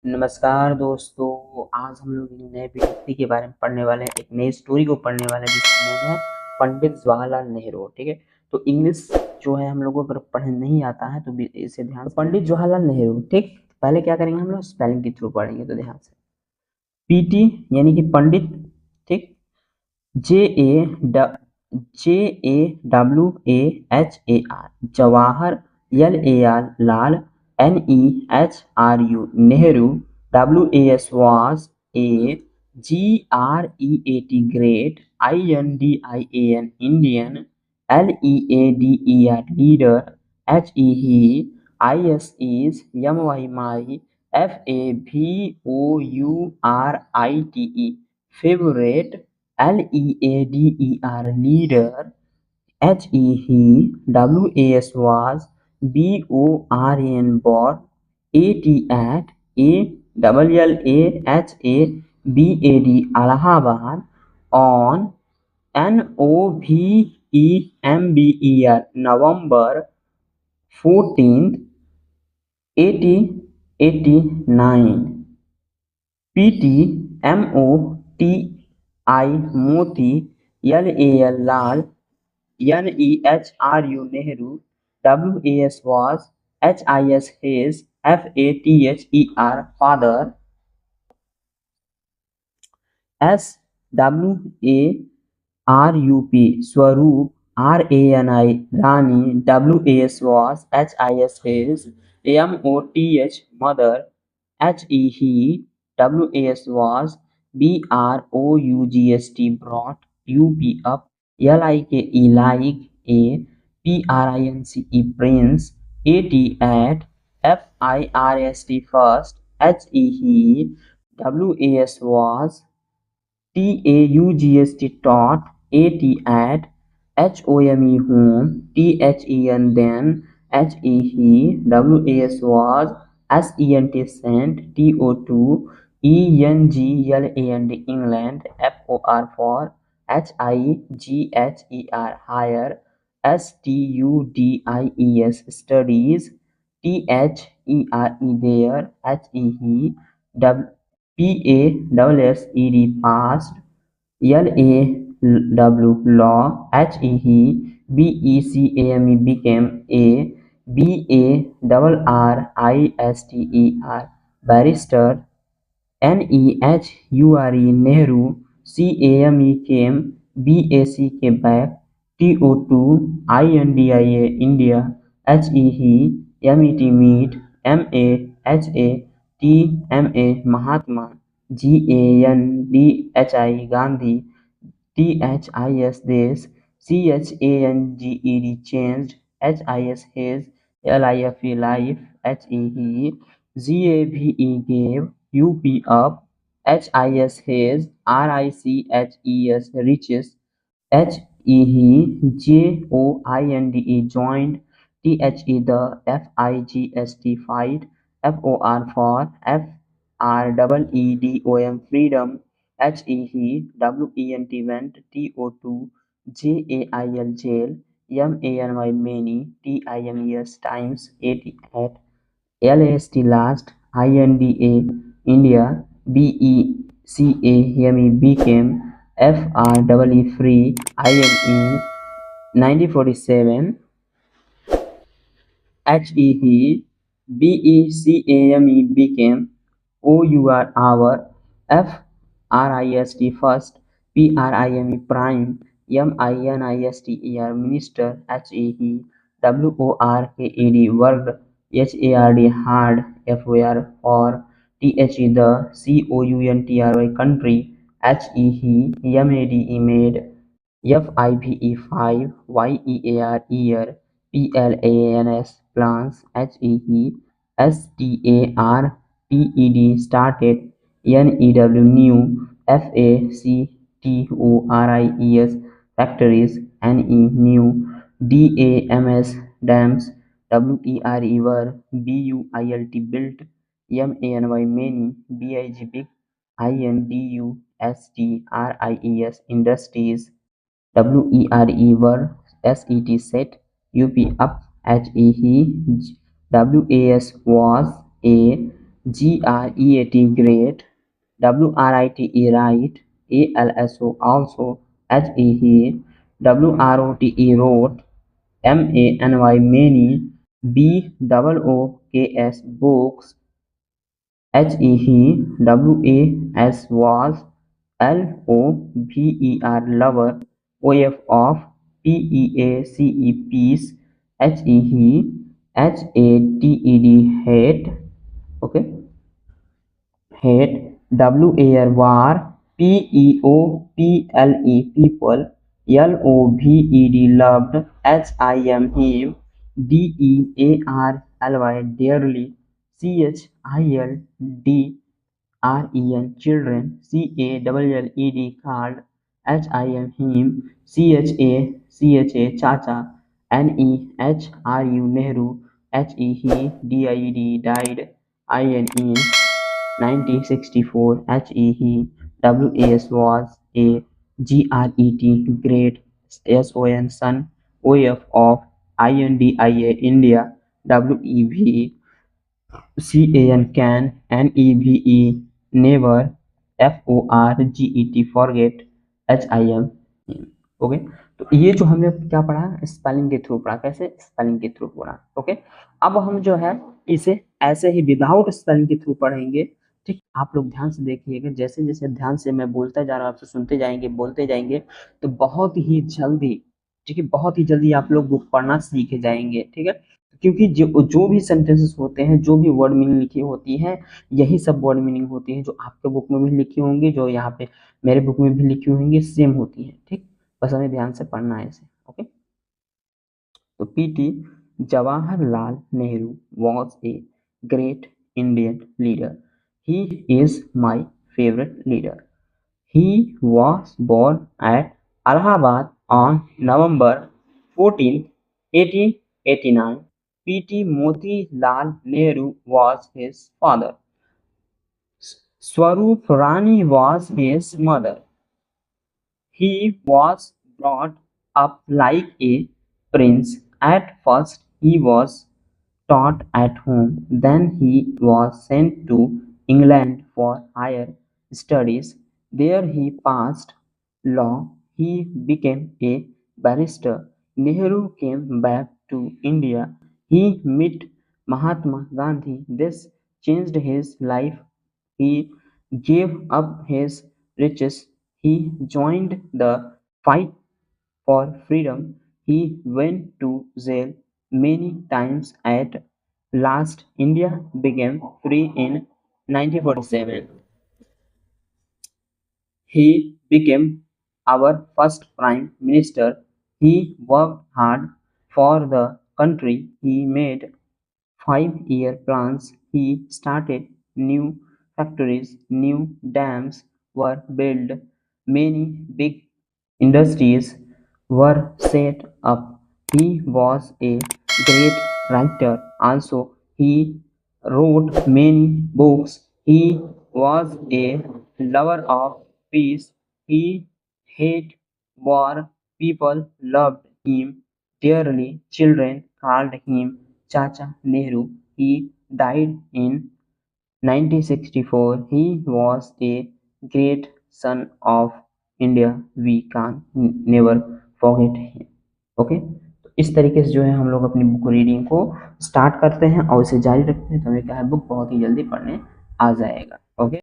नमस्कार दोस्तों। आज हम लोग एक नए व्यक्ति के बारे में पढ़ने वाले हैं, एक नई स्टोरी को पढ़ने वाले हैं जिसका नाम है पंडित जवाहरलाल नेहरू। ठीक है, तो इंग्लिश जो है हम लोगों को अगर पढ़ने नहीं आता है तो इसे ध्यान से पंडित जवाहरलाल नेहरू। ठीक, पहले क्या करेंगे हम लोग स्पेलिंग के थ्रू पढ़ेंगे, तो ध्यान से पीटी यानी कि पंडित। ठीक, जे ए JAWAHAR Jawahar, LAR Lal, NEHRU Nehru, WAS was a, GREAT great, INDIAN Indian, LEADER leader, HE IS is, MY my, FAVOURITE favorite, LEADER leader, HE WAS was, BORN born, AT at, ALLAHABAD Allahabad, on, NOVEMBER November 14th 1889, PT MOTI Moti, LAL Lal, NEHRU Nehru, WAS was, HIS his, FATHER father, SWARUP Swaroop, RANI Rani, WAS was, HIS his, MOTH mother, HE WAS was, BROUGST brought, UP up, LIKE like, A PRINCE prince, AT at, FIRST first, HE WAS was, TAUGST taught, AT at, HOME home, THEN then, HE WAS was, SENT sent, TO2 ENGLAND England, FOR for, HIGHER higher, STUDIES studies, THERE there, HEE PASSED passed, LAW law, HEE BECAME became, A BARRISTER barrister, NEHURE Nehru, CAME came, BACK back, TO2 INDIA India, HEE MET meet, MAHATMA Mahatma, GANDHI Gandhi, THIS this, CHANGED changed, HIS his, LIFE life, HEE GAVE gave, UP up, HIS his, RICHES riches, HEE JOINDE joined, THE the, FIGST fight, FOR for, FREEDOM freedom, HEE WENT went, TO2 JAIL jail, MANY many, TIMES times, AT at, LAST last, INDA India, BECAME became, FREE free, INE 1947, HEE BECAME became, OUR our, FRIST first, PRIME prime, MINISTER minister, HEE WORKED worked, HARD hard, FOR for, THE the, COUNTRY country, HEE MADE made, FIVE 5, YEAR year, PLANS plans, HEE STARTED started, NEW new, FACTORIES factories, NE new, DAMS dams, WERE were, BUILT built, MANY many, BIG big, INDUSTRIES industries, WERE were, SET set, UP up, HEE WAS was, A GREAT great, WRITE right, ALSO also, HE WROTE wrote, MANY many, BOOKS books, HEHWAS was, LOVER lover, OF of, PEACE peace, HEHATED hate, okay, hate, WAR, PEOPLE people, LOVED loved, HIM DEARLY dearly, CHILDREN children, CALLED called, HIM CHA chacha, NEHRU Nehru, HEDID died, INE 1964, HEHWAS was, a GRET great, SON son, OF of, INDIA India, WEV can, NEVE never, FORGET forget, HIM। Okay, तो ये जो हमने क्या पढ़ा, spelling के through पढ़ा। कैसे? Spelling के थ्रू पढ़ा। ओके, अब हम जो है इसे ऐसे ही विदाउट स्पेलिंग के थ्रू पढ़ेंगे। ठीक, आप लोग ध्यान से देखिएगा, जैसे जैसे ध्यान से मैं बोलता जा रहा हूँ, आपसे सुनते जाएंगे, बोलते जाएंगे, तो बहुत ही जल्दी, ठीक है, बहुत ही जल्दी आप लोग बुक पढ़ना सीख जाएंगे। ठीक है, क्योंकि जो भी सेंटेंसेस होते हैं, जो भी वर्ड मीनिंग लिखी होती है, यही सब वर्ड मीनिंग होती है जो आपके बुक में भी लिखी होंगी, जो यहाँ पे मेरे बुक में भी लिखी होंगी, सेम होती है। ठीक, बस हमें ध्यान से पढ़ना है इसे। ओके, तो PT Jawaharlal Nehru was a great Indian leader. He is my favourite leader. He was born at Allahabad on November 14, 1889. P.T. Motilal Nehru was his father. Swaroop Rani was his mother. He was brought up like a prince. At first he was taught at home, then he was sent to England for higher studies. There he passed law. He became a barrister. Nehru came back to India. He met Mahatma Gandhi. This changed his life. He gave up his riches. He joined the fight for freedom. He went to jail many times. At last, India became free in 1947. He became our first prime minister. He worked hard for the country. He made 5-year plans. He started new factories, new dams were built, many big industries were set up. He was a great writer also. He wrote many books. He was a lover of peace. He hated war. People loved him dearly. Children called him Chacha Nehru. He died in 1964. He was a great son of India. We can never forget him. Okay, तो इस तरीके से जो है हम लोग अपनी book reading को स्टार्ट करते हैं और इसे जारी रखते हैं, तो हमें क्या है, बुक बहुत ही जल्दी पढ़ने आ जाएगा। ओके।